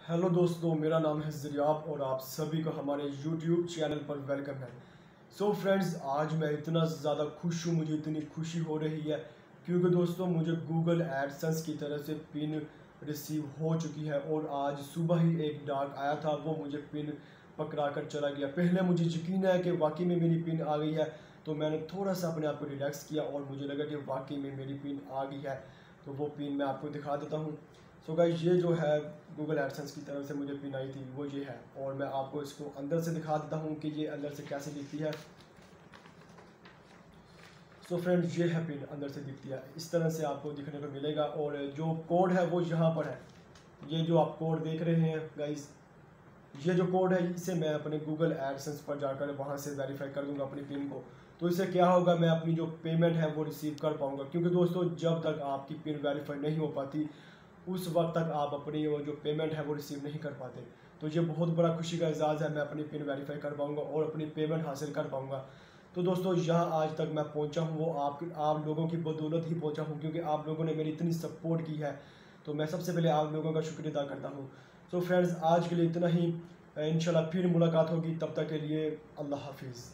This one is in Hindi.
हेलो दोस्तों, मेरा नाम है ज़रियाब और आप सभी को हमारे यूट्यूब चैनल पर वेलकम है। सो फ्रेंड्स, आज मैं इतना ज़्यादा खुश हूँ, मुझे इतनी खुशी हो रही है क्योंकि दोस्तों मुझे गूगल एडसेंस की तरफ से पिन रिसीव हो चुकी है और आज सुबह ही एक डाक आया था, वो मुझे पिन पकड़ा कर चला गया। पहले मुझे यकीन है कि वाकई में मेरी पिन आ गई है, तो मैंने थोड़ा सा अपने आप को रिलैक्स किया और मुझे लगा कि वाकई में मेरी पिन आ गई है। तो वो पिन मैं आपको दिखा देता हूँ। सो गाइस, ये जो है गूगल एडसेंस की तरफ से मुझे पिन आई थी वो ये है, और मैं आपको इसको अंदर से दिखा देता हूँ कि ये अंदर से कैसे दिखती है। सो फ्रेंड्स, ये है पिन अंदर से दिखती है, इस तरह से आपको दिखने को मिलेगा। और जो कोड है वो यहाँ पर है, ये जो आप कोड देख रहे हैं गाइस, ये जो कोड है इसे मैं अपने गूगल एडसेंस पर जाकर वहाँ से वेरीफाई कर दूंगा अपनी पिन को। तो इससे क्या होगा, मैं अपनी जो पेमेंट है वो रिसीव कर पाऊंगा, क्योंकि दोस्तों जब तक आपकी पिन वेरीफाई नहीं हो पाती उस वक्त तक आप अपनी वो जो पेमेंट है वो रिसीव नहीं कर पाते। तो ये बहुत बड़ा खुशी का एजाज़ है, मैं अपनी पिन वेरीफाई कर पाऊंगा और अपनी पेमेंट हासिल कर पाऊंगा। तो दोस्तों यहाँ आज तक मैं पहुँचा हूँ वो आप लोगों की बदौलत ही पहुँचा हूँ, क्योंकि आप लोगों ने मेरी इतनी सपोर्ट की है। तो मैं सबसे पहले आप लोगों का शुक्रिया अदा करता हूँ। सो फ्रेंड्स, आज के लिए इतना ही। इंशाल्लाह फिर मुलाकात होगी, तब तक के लिए अल्लाह हाफिज़।